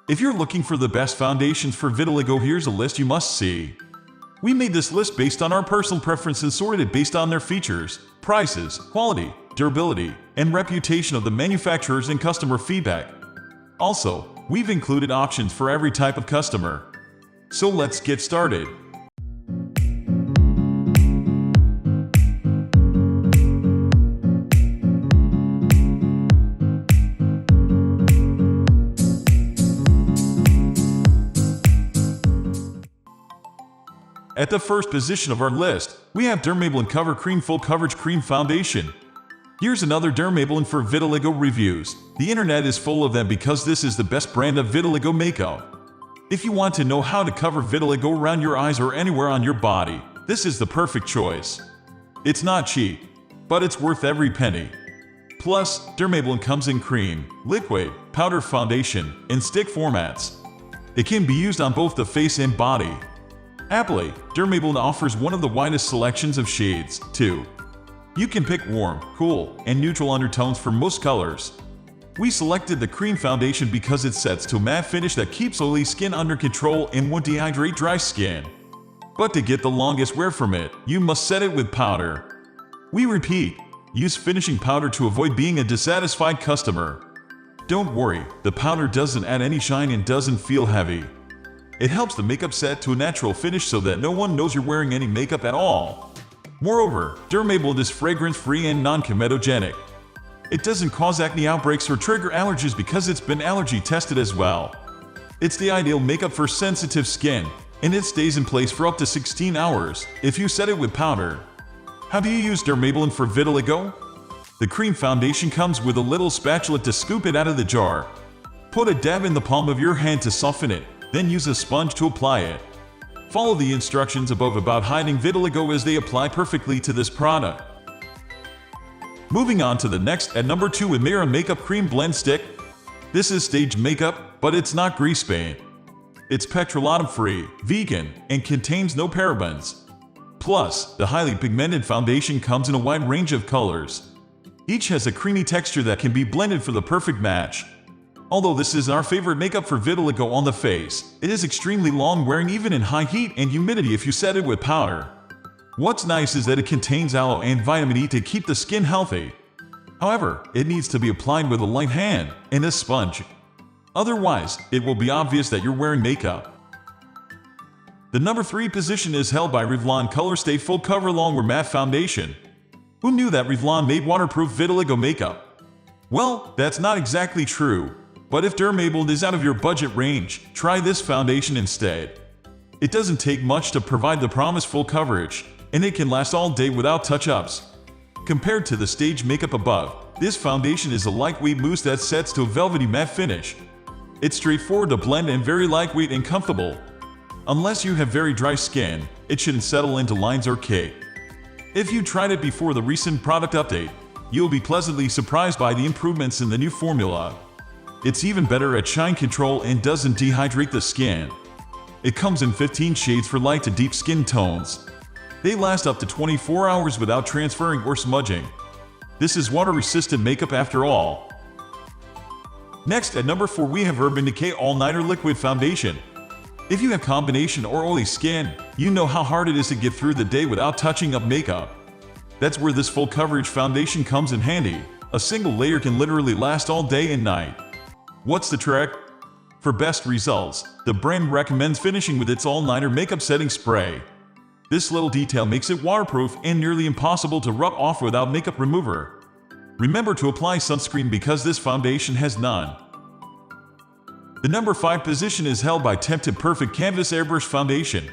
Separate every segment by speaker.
Speaker 1: If you're looking for the best foundations for vitiligo, here's a list you must see. We made this list based on our personal preferences, sorted based on their features, prices, quality, durability, and reputation of the manufacturers and customer feedback. Also, we've included options for every type of customer. So let's get started. At the first position of our list, we have Dermablend Cover Cream Full Coverage Cream Foundation. Here's another Dermablend for vitiligo reviews. The internet is full of them because this is the best brand of vitiligo makeup. If you want to know how to cover vitiligo around your eyes or anywhere on your body, this is the perfect choice. It's not cheap, but it's worth every penny. Plus, Dermablend comes in cream, liquid, powder foundation, and stick formats. It can be used on both the face and body. Happily, Dermablend offers one of the widest selections of shades, too. You can pick warm, cool, and neutral undertones for most colors. We selected the cream foundation because it sets to a matte finish that keeps oily skin under control and won't dehydrate dry skin. But to get the longest wear from it, you must set it with powder. We repeat, use finishing powder to avoid being a dissatisfied customer. Don't worry, the powder doesn't add any shine and doesn't feel heavy. It helps the makeup set to a natural finish so that no one knows you're wearing any makeup at all. Moreover, Dermablend is fragrance-free and non-comedogenic. It doesn't cause acne outbreaks or trigger allergies because it's been allergy tested as well. It's the ideal makeup for sensitive skin, and it stays in place for up to 16 hours if you set it with powder. How do you use Dermablend for vitiligo? The cream foundation comes with a little spatula to scoop it out of the jar. Put a dab in the palm of your hand to soften it, then use a sponge to apply it. Follow the instructions above about hiding vitiligo as they apply perfectly to this product. Moving on to the next, at number 2 with Mehron Makeup CreamBlend Stick. This is staged makeup, but it's not grease paint. It's petrolatum-free, vegan, and contains no parabens. Plus, the highly pigmented foundation comes in a wide range of colors. Each has a creamy texture that can be blended for the perfect match. Although this is our favorite makeup for vitiligo on the face, it is extremely long-wearing even in high heat and humidity if you set it with powder. What's nice is that it contains aloe and vitamin E to keep the skin healthy. However, it needs to be applied with a light hand and a sponge. Otherwise, it will be obvious that you're wearing makeup. The number 3 position is held by Revlon ColorStay Full Cover Longwear Matte Foundation. Who knew that Revlon made waterproof vitiligo makeup? Well, that's not exactly true. But if Dermablend is out of your budget range, try this foundation instead. It doesn't take much to provide the promised full coverage, and it can last all day without touch-ups. Compared to the stage makeup above, this foundation is a lightweight mousse that sets to a velvety matte finish. It's straightforward to blend and very lightweight and comfortable. Unless you have very dry skin, it shouldn't settle into lines or cake. If you tried it before the recent product update, you'll be pleasantly surprised by the improvements in the new formula. It's even better at shine control and doesn't dehydrate the skin. It comes in 15 shades for light to deep skin tones. They last up to 24 hours without transferring or smudging. This is water-resistant makeup after all. Next, at number 4 we have Decay All Nighter Liquid Foundation. If you have combination or oily skin, you know how hard it is to get through the day without touching up makeup. That's where this full coverage foundation comes in handy. A single layer can literally last all day and night. What's the trick? For best results, the brand recommends finishing with its all-nighter makeup setting spray. This little detail makes it waterproof and nearly impossible to rub off without makeup remover. Remember to apply sunscreen because this foundation has none. The number 5 position is held by Temptu Perfect Canvas Airbrush Foundation.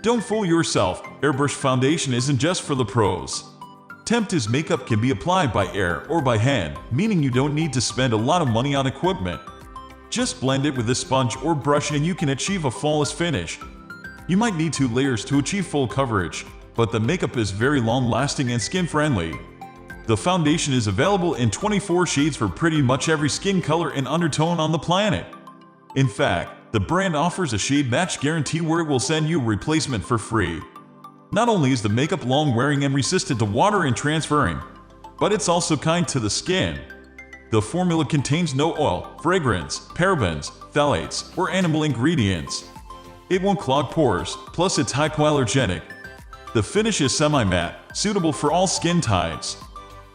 Speaker 1: Don't fool yourself, Airbrush Foundation isn't just for the pros. Temptu's makeup can be applied by air or by hand, meaning you don't need to spend a lot of money on equipment. Just blend it with a sponge or brush and you can achieve a flawless finish. You might need 2 layers to achieve full coverage, but the makeup is very long-lasting and skin-friendly. The foundation is available in 24 shades for pretty much every skin color and undertone on the planet. In fact, the brand offers a shade match guarantee where it will send you a replacement for free. Not only is the makeup long-wearing and resistant to water and transferring, but it's also kind to the skin. The formula contains no oil, fragrance, parabens, phthalates, or animal ingredients. It won't clog pores, plus it's hypoallergenic. The finish is semi-matte, suitable for all skin types.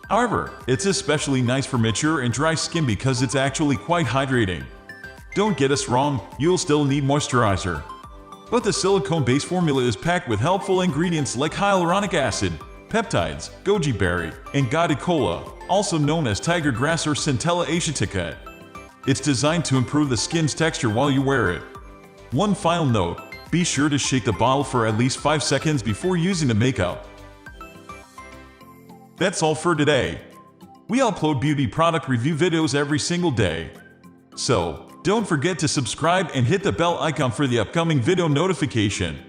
Speaker 1: However, it's especially nice for mature and dry skin because it's actually quite hydrating. Don't get us wrong, you'll still need moisturizer. But the silicone-based formula is packed with helpful ingredients like hyaluronic acid, peptides, goji berry, and goji cola, also known as tiger grass or Centella asiatica. It's designed to improve the skin's texture while you wear it. One final note, be sure to shake the bottle for at least 5 seconds before using the makeup. That's all for today. We upload beauty product review videos every single day. So, don't forget to subscribe and hit the bell icon for the upcoming video notification.